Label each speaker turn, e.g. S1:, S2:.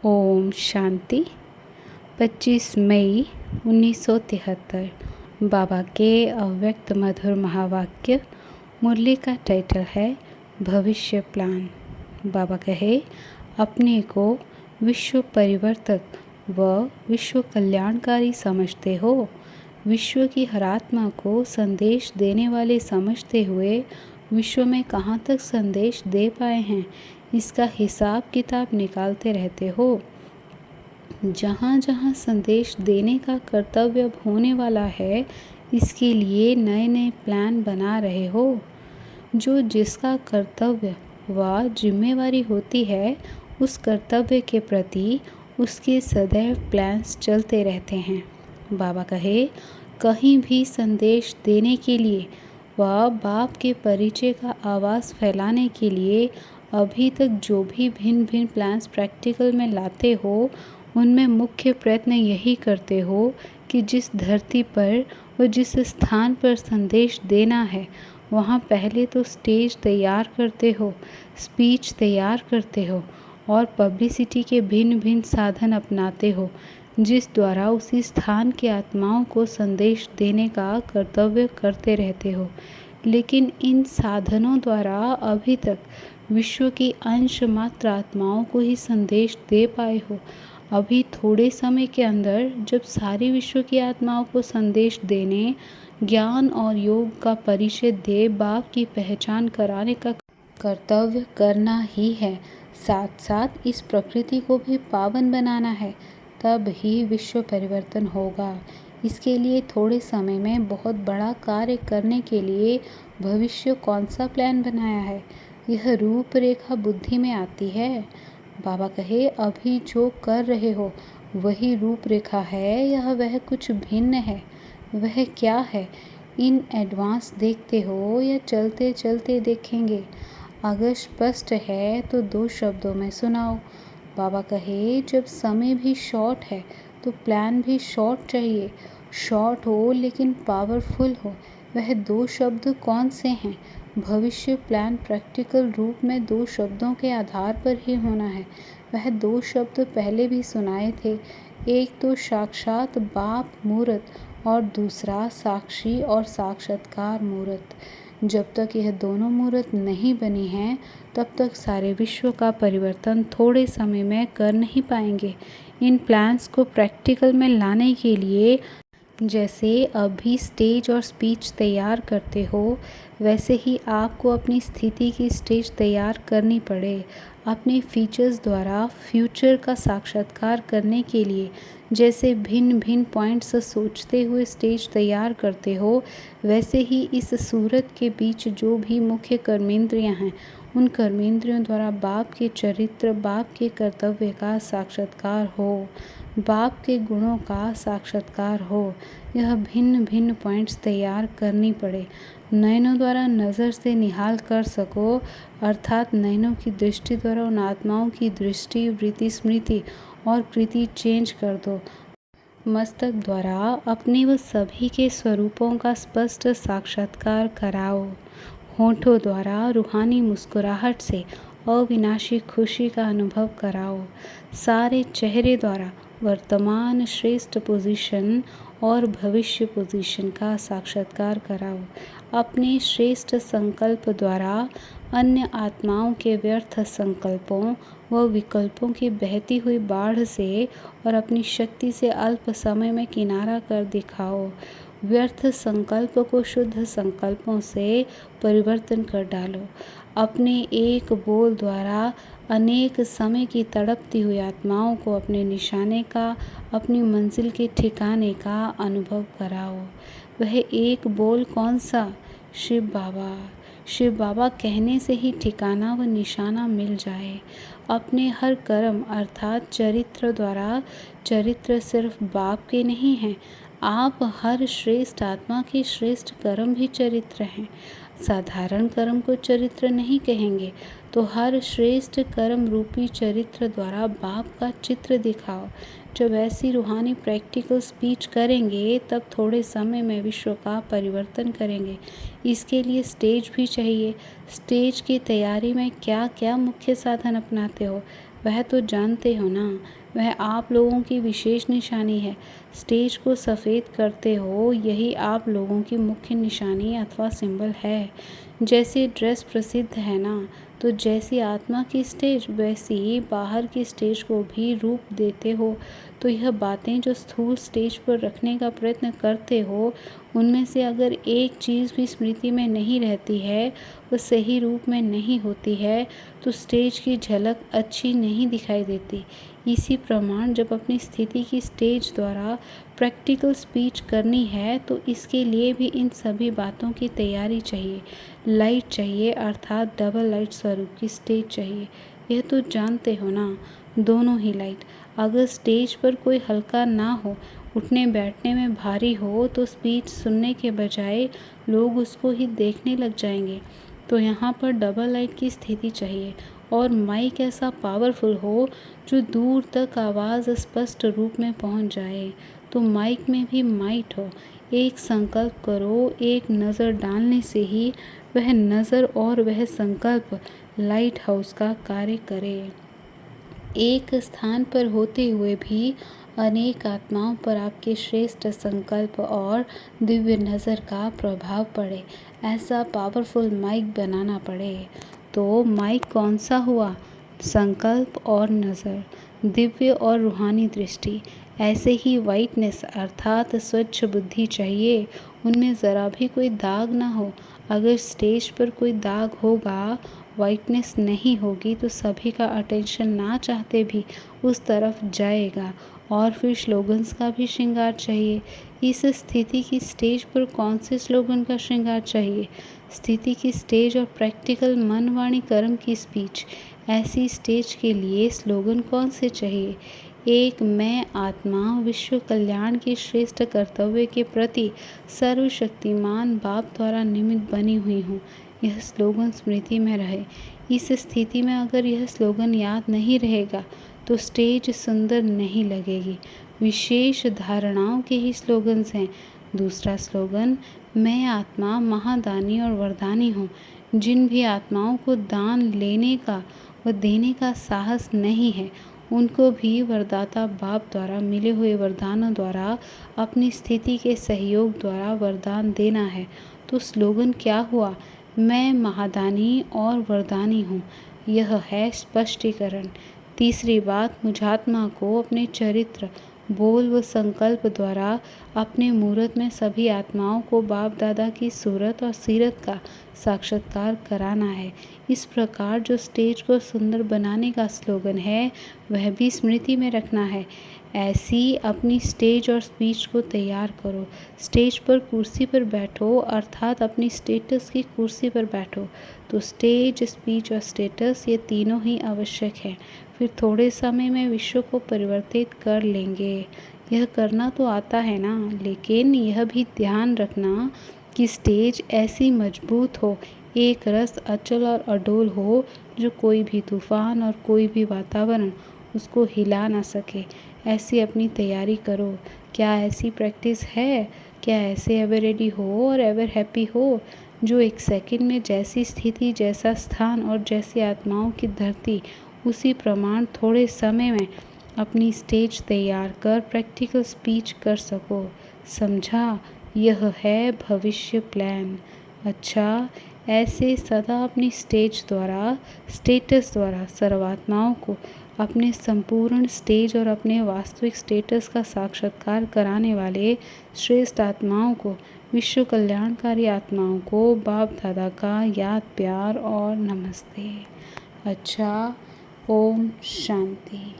S1: ओम शांति। 25 मई 1973। बाबा के अव्यक्त मधुर महावाक्य। मुरली का टाइटल है भविष्य प्लान। बाबा कहे, अपने को विश्व परिवर्तक व विश्व कल्याणकारी समझते हो। विश्व की हर आत्मा को संदेश देने वाले समझते हुए विश्व में कहाँ तक संदेश दे पाए हैं, इसका हिसाब किताब निकालते रहते हो। जहाँ जहाँ संदेश देने का कर्तव्य होने वाला है, इसके लिए नए नए प्लान बना रहे हो। जो जिसका कर्तव्य व जिम्मेवारी होती है, उस कर्तव्य के प्रति उसके सदैव प्लान्स चलते रहते हैं। बाबा कहे, कहीं भी संदेश देने के लिए व बाप के परिचय का आवाज़ फैलाने के लिए अभी तक जो भी भिन्न भिन्न प्लान्स प्रैक्टिकल में लाते हो, उनमें मुख्य प्रयत्न यही करते हो कि जिस धरती पर व जिस स्थान पर संदेश देना है, वहाँ पहले तो स्टेज तैयार करते हो, स्पीच तैयार करते हो और पब्लिसिटी के भिन्न भिन्न साधन अपनाते हो, जिस द्वारा उसी स्थान के आत्माओं को संदेश देने का कर्तव्य करते रहते हो। लेकिन इन साधनों द्वारा अभी तक विश्व की अंश मात्र आत्माओं को ही संदेश दे पाए हो। अभी थोड़े समय के अंदर जब सारी विश्व की आत्माओं को संदेश देने, ज्ञान और योग का परिचय दे बाप की पहचान कराने का कर्तव्य करना ही है, साथ साथ इस प्रकृति को भी पावन बनाना है, तब ही विश्व परिवर्तन होगा। इसके लिए थोड़े समय में बहुत बड़ा कार्य करने के लिए भविष्य कौन सा प्लान बनाया है, यह रूपरेखा बुद्धि में आती है। बाबा कहे, अभी जो कर रहे हो वही रूपरेखा है, यह वह कुछ भिन्न है। वह क्या है, इन एडवांस देखते हो या चलते चलते देखेंगे? अगर स्पष्ट है तो 2 शब्दों में सुनाओ। बाबा कहे, जब समय भी शॉर्ट है तो प्लान भी शॉर्ट चाहिए। शॉर्ट हो लेकिन पावरफुल हो। वह 2 शब्द कौन से हैं? भविष्य प्लान प्रैक्टिकल रूप में 2 शब्दों के आधार पर ही होना है। वह 2 शब्द पहले भी सुनाए थे। एक तो साक्षात बाप मूर्त और दूसरा साक्षी और साक्षात्कार मूर्त। जब तक यह दोनों मूर्त नहीं बनी हैं, तब तक सारे विश्व का परिवर्तन थोड़े समय में कर नहीं पाएंगे। इन प्लान्स को प्रैक्टिकल में लाने के लिए जैसे अभी स्टेज और स्पीच तैयार करते हो, वैसे ही आपको अपनी स्थिति की स्टेज तैयार करनी पड़े। अपने फीचर्स द्वारा फ्यूचर का साक्षात्कार करने के लिए जैसे भिन्न भिन्न पॉइंट्स सोचते हुए स्टेज तैयार करते हो, वैसे ही इस सूरत के बीच जो भी मुख्य कर्मेंद्रियां हैं, उन कर्मेंद्रियों द्वारा बाप के चरित्र, बाप के कर्तव्य का साक्षात्कार हो, बाप के गुणों का साक्षात्कार हो। यह भिन्न भिन्न पॉइंट्स तैयार करनी पड़े। नयनों द्वारा नज़र से निहाल कर सको, अर्थात नयनों की दृष्टि द्वारा उन आत्माओं की दृष्टि, वृत्ति, स्मृति और कृति चेंज कर दो। मस्तक द्वारा अपने व सभी के स्वरूपों का स्पष्ट साक्षात्कार कराओ। होठों द्वारा रूहानी मुस्कुराहट से अविनाशी खुशी का अनुभव कराओ। सारे चेहरे द्वारा वर्तमान श्रेष्ठ पोजीशन और भविष्य पोजीशन का साक्षात्कार कराओ। अपने श्रेष्ठ संकल्प द्वारा अन्य आत्माओं के व्यर्थ संकल्पों व विकल्पों की बहती हुई बाढ़ से और अपनी शक्ति से अल्प समय में किनारा कर दिखाओ। व्यर्थ संकल्प को शुद्ध संकल्पों से परिवर्तन कर डालो। अपने एक बोल द्वारा अनेक समय की तड़पती हुई आत्माओं को अपने निशाने का, अपनी मंजिल के ठिकाने का अनुभव कराओ। वह एक बोल कौन सा? शिव बाबा। शिव बाबा कहने से ही ठिकाना व निशाना मिल जाए। अपने हर कर्म अर्थात चरित्र द्वारा, चरित्र सिर्फ बाप के नहीं हैं, आप हर श्रेष्ठ आत्मा के श्रेष्ठ कर्म भी चरित्र हैं। साधारण कर्म को चरित्र नहीं कहेंगे, तो हर श्रेष्ठ कर्म रूपी चरित्र द्वारा बाप का चित्र दिखाओ। जब ऐसी रूहानी प्रैक्टिकल स्पीच करेंगे, तब थोड़े समय में विश्व का परिवर्तन करेंगे। इसके लिए स्टेज भी चाहिए। स्टेज की तैयारी में क्या क्या मुख्य साधन अपनाते हो? वह तो जानते हो ना, वह आप लोगों की विशेष निशानी है। स्टेज को सफ़ेद करते हो, यही आप लोगों की मुख्य निशानी अथवा सिंबल है। जैसे ड्रेस प्रसिद्ध है ना, तो जैसी आत्मा की स्टेज वैसी ही बाहर की स्टेज को भी रूप देते हो। तो यह बातें जो स्थूल स्टेज पर रखने का प्रयत्न करते हो, उनमें से अगर एक चीज़ भी स्मृति में नहीं रहती है, वो सही रूप में नहीं होती है, तो स्टेज की झलक अच्छी नहीं दिखाई देती। इसी प्रमाण जब अपनी स्थिति की स्टेज द्वारा प्रैक्टिकल स्पीच करनी है, तो इसके लिए भी इन सभी बातों की तैयारी चाहिए। लाइट चाहिए, अर्थात डबल लाइट स्वरूप की स्टेज चाहिए। यह तो जानते हो ना, दोनों ही लाइट। अगर स्टेज पर कोई हल्का ना हो, उठने बैठने में भारी हो, तो स्पीच सुनने के बजाय लोग उसको ही देखने लग जाएंगे। तो यहाँ पर डबल लाइट की स्थिति चाहिए और माइक ऐसा पावरफुल हो जो दूर तक आवाज़ स्पष्ट रूप में पहुँच जाए। तो माइक में भी माइट हो। एक संकल्प करो, एक नज़र डालने से ही वह नज़र और वह संकल्प लाइट हाउस का कार्य करे। एक स्थान पर होते हुए भी अनेक आत्माओं पर आपके श्रेष्ठ संकल्प और दिव्य नज़र का प्रभाव पड़े, ऐसा पावरफुल माइक बनाना पड़े। तो माइक कौन सा हुआ? संकल्प और नज़र, दिव्य और रूहानी दृष्टि। ऐसे ही वाइटनेस अर्थात स्वच्छ बुद्धि चाहिए, उनमें ज़रा भी कोई दाग ना हो। अगर स्टेज पर कोई दाग होगा, वाइटनेस नहीं होगी, तो सभी का अटेंशन ना चाहते भी उस तरफ जाएगा। और फिर स्लोगन्स का भी श्रृंगार चाहिए। इस स्थिति की स्टेज पर कौन से स्लोगन का श्रृंगार चाहिए? स्थिति की स्टेज और प्रैक्टिकल मन वाणी कर्म की स्पीच। ऐसी स्टेज के लिए स्लोगन कौन से चाहिए? एक, मैं आत्मा विश्व कल्याण के श्रेष्ठ कर्तव्य के प्रति सर्वशक्तिमान बाप द्वारा निमित्त बनी हुई हूँ। यह स्लोगन स्मृति में रहे। इस स्थिति में अगर यह स्लोगन याद नहीं रहेगा, तो स्टेज सुंदर नहीं लगेगी। विशेष धारणाओं के ही स्लोगन्स हैं। दूसरा स्लोगन, मैं आत्मा महादानी और वरदानी हूँ। जिन भी आत्माओं को दान लेने का व देने का साहस नहीं है, उनको भी वरदाता बाप द्वारा मिले हुए वरदानों द्वारा अपनी स्थिति के सहयोग द्वारा वरदान देना है। तो स्लोगन क्या हुआ? मैं महादानी और वरदानी हूँ। यह है स्पष्टीकरण। तीसरी बात, मुझात्मा को अपने चरित्र, बोल व संकल्प द्वारा अपने मूरत में सभी आत्माओं को बाप दादा की सूरत और सीरत का साक्षात्कार कराना है। इस प्रकार जो स्टेज को सुंदर बनाने का स्लोगन है, वह भी स्मृति में रखना है। ऐसी अपनी स्टेज और स्पीच को तैयार करो। स्टेज पर कुर्सी पर बैठो, अर्थात अपनी स्टेटस की कुर्सी पर बैठो। तो स्टेज, स्पीच और स्टेटस, ये तीनों ही आवश्यक हैं। फिर थोड़े समय में विश्व को परिवर्तित कर लेंगे। यह करना तो आता है ना, लेकिन यह भी ध्यान रखना कि स्टेज ऐसी मजबूत हो, एक रस अचल और अडोल हो, जो कोई भी तूफान और कोई भी वातावरण उसको हिला ना सके। ऐसी अपनी तैयारी करो। क्या ऐसी प्रैक्टिस है? क्या ऐसे एवर रेडी हो और एवर हैप्पी हो, जो एक सेकंड में जैसी स्थिति, जैसा स्थान और जैसी आत्माओं की धरती, उसी प्रमाण थोड़े समय में अपनी स्टेज तैयार कर प्रैक्टिकल स्पीच कर सको। समझा? यह है भविष्य प्लान। अच्छा, ऐसे सदा अपनी स्टेज द्वारा, स्टेटस द्वारा सर्वात्माओं को अपने संपूर्ण स्टेज और अपने वास्तविक स्टेटस का साक्षात्कार कराने वाले श्रेष्ठ आत्माओं को, विश्व कल्याणकारी आत्माओं को बाप दादा का याद, प्यार और नमस्ते। अच्छा, ओम शांति।